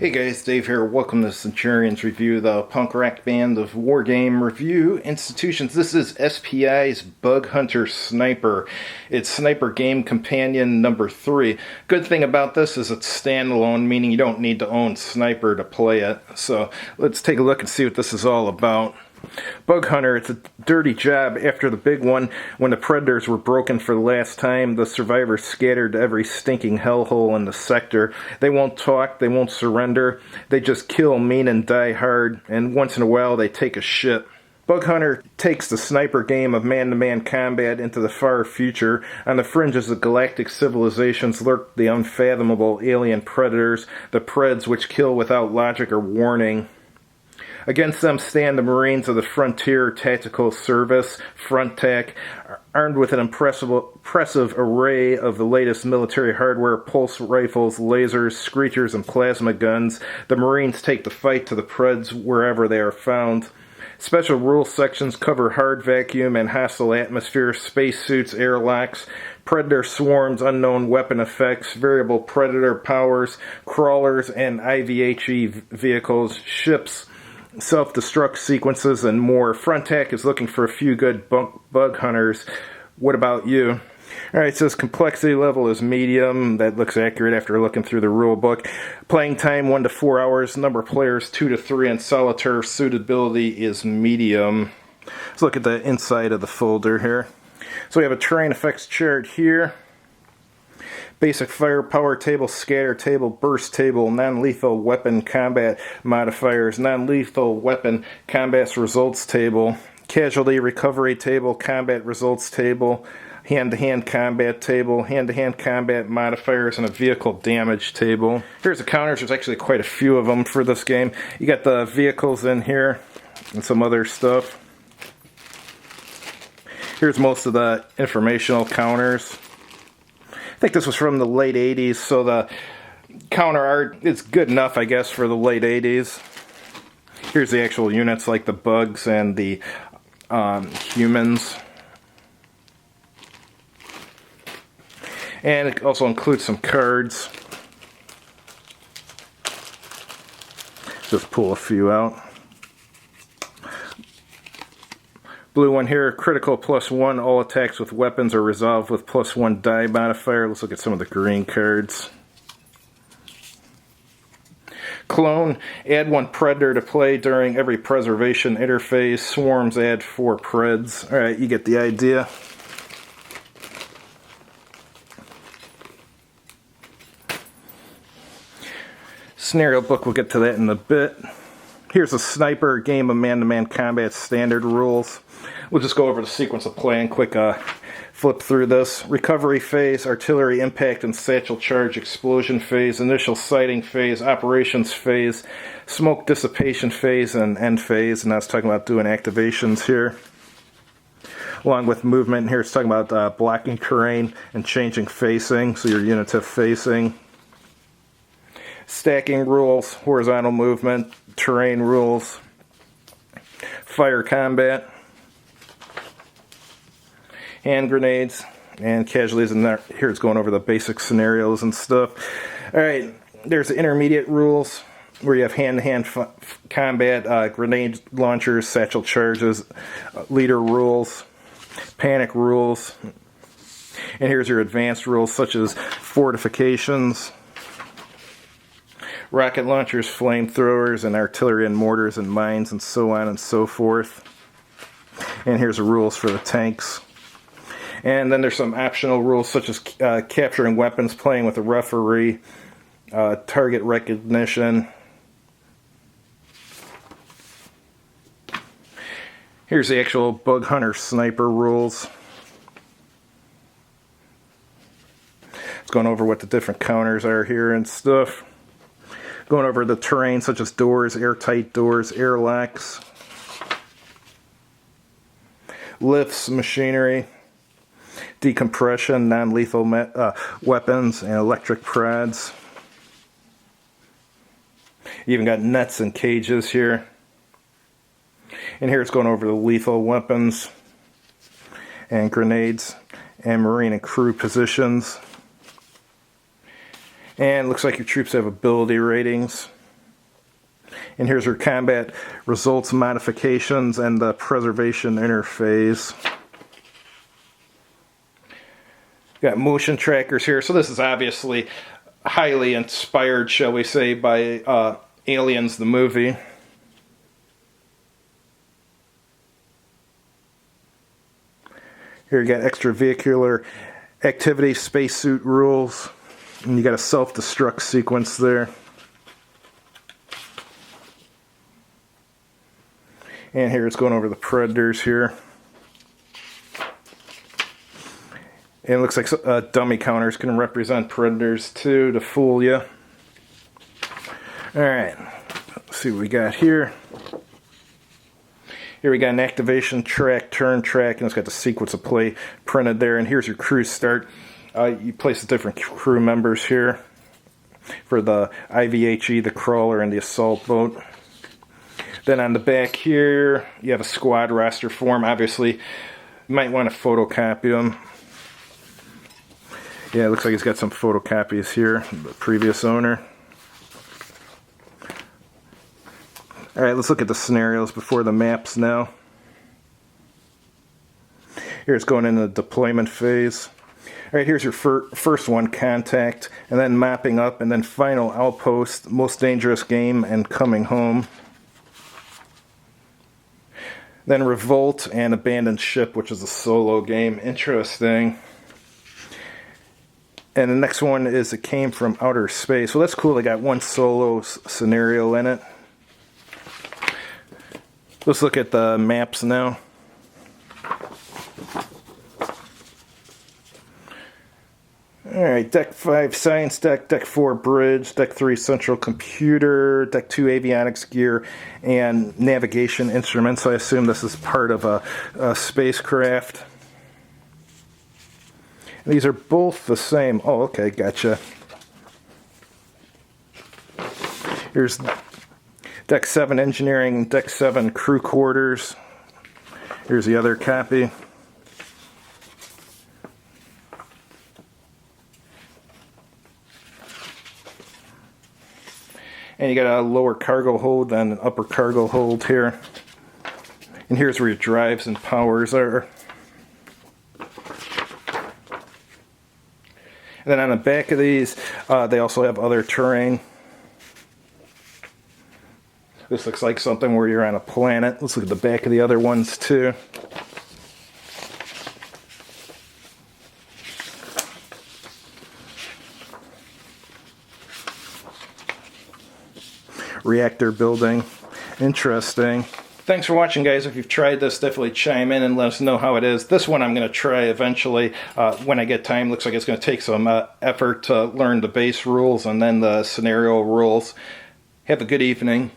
Hey guys, Dave here. Welcome to Centurion's review, the punk rock band of wargame review institutions. This is SPI's Bug Hunter Sniper. It's Sniper Game Companion number 3. Good thing about this is it's standalone, meaning you don't need to own Sniper to play it. So let's take a look and see what this is all about. Bug Hunter, it's a dirty job after the big one. When the predators were broken for the last time, the survivors scattered to every stinking hellhole in the sector. They won't talk, they won't surrender, they just kill mean and die hard, and once in a while they take a shit. Bug Hunter takes the sniper game of man-to-man combat into the far future. On the fringes of galactic civilizations lurk the unfathomable alien predators, the Preds which kill without logic or warning. Against them stand the Marines of the Frontier Tactical Service, FRONTTAC, armed with an impressive array of the latest military hardware, pulse rifles, lasers, screechers, and plasma guns. The Marines take the fight to the Preds wherever they are found. Special rule sections cover hard vacuum and hostile atmosphere, spacesuits, airlocks, predator swarms, unknown weapon effects, variable predator powers, crawlers, and IVHE vehicles, ships, self-destruct sequences, and more. FRONTTAC is looking for a few good bug hunters. What about you? Alright, it says complexity level is medium. That looks accurate after looking through the rule book. Playing time 1 to 4 hours. Number of players 2 to 3. And solitaire suitability is medium. Let's look at the inside of the folder here. So we have a terrain effects chart here. Basic firepower table, scatter table, burst table, non-lethal weapon combat modifiers, non-lethal weapon combat results table, casualty recovery table, combat results table, hand-to-hand combat table, hand-to-hand combat modifiers, and a vehicle damage table. Here's the counters. There's actually quite a few of them for this game. You got the vehicles in here and some other stuff. Here's most of the informational counters. I think this was from the late 80s, so the counter art is good enough, I guess, for the late 80s. Here's the actual units, like the bugs and the humans. And it also includes some cards. Just pull a few out. Blue one here, critical +1, all attacks with weapons are resolved with +1 die modifier. Let's look at some of the green cards. Clone, add 1 predator to play during every preservation interface. Swarms, add 4 preds. Alright, you get the idea. Scenario book, we'll get to that in a bit. Here's a sniper game of man-to-man combat standard rules. We'll just go over the sequence of play and quick flip through this. Recovery phase, artillery impact and satchel charge explosion phase, initial sighting phase, operations phase, smoke dissipation phase, and end phase. And that's talking about doing activations here. Along with movement, here it's talking about blocking terrain and changing facing, so your units have facing. Stacking rules, horizontal movement, terrain rules, fire combat, hand grenades, and casualties. And here it's going over the basic scenarios and stuff. Alright, there's the intermediate rules where you have hand-to-hand combat, grenade launchers, satchel charges, leader rules, panic rules. And here's your advanced rules such as fortifications, rocket launchers, flamethrowers, and artillery and mortars and mines, and so on and so forth. And here's the rules for the tanks. And then there's some optional rules such as capturing weapons, playing with a referee, target recognition. Here's the actual Bug Hunter Sniper rules. It's going over what the different counters are here and stuff. Going over the terrain such as doors, airtight doors, airlocks, lifts, machinery, decompression, non-lethal weapons, and electric prods. You even got nets and cages here. And here it's going over the lethal weapons and grenades and marine and crew positions. And looks like your troops have ability ratings. And here's your combat results, modifications, and the preservation interface. Got motion trackers here. So this is obviously highly inspired, shall we say, by Aliens, the movie. Here you got extravehicular activity, spacesuit rules, and you got a self-destruct sequence there. And here it's going over the predators here. And it looks like dummy counters can represent predators too, to fool you. Alright, let's see what we got here. Here we got an activation track, turn track, and it's got the sequence of play printed there. And here's your crew start. You place the different crew members here for the IVHE, the crawler, and the assault boat. Then on the back here, you have a squad roster form. Obviously, you might want to photocopy them. Yeah, it looks like he's got some photocopies here, the previous owner. Alright, let's look at the scenarios before the maps now. Here it's going into the deployment phase. Alright, here's your first one, contact, and then mapping up, and then final outpost, most dangerous game, and coming home. Then revolt and abandoned ship, which is a solo game. Interesting. And the next one is it came from outer space. Well, that's cool. They got one solo scenario in it. Let's look at the maps now. Alright, Deck 5 Science Deck, Deck 4 Bridge, Deck 3 Central Computer, Deck 2 Avionics Gear, and Navigation Instruments. So I assume this is part of a spacecraft. These are both the same. Oh, okay, gotcha. Here's Deck 7 Engineering, Deck 7 Crew Quarters. Here's the other copy. And you got a lower cargo hold and an upper cargo hold here. And here's where your drives and powers are. And then on the back of these, they also have other terrain. This looks like something where you're on a planet. Let's look at the back of the other ones too. Reactor building. Interesting. Thanks for watching, guys. If you've tried this, definitely chime in and let us know how it is. This one I'm going to try eventually when I get time. Looks like it's going to take some effort to learn the base rules and then the scenario rules. Have a good evening.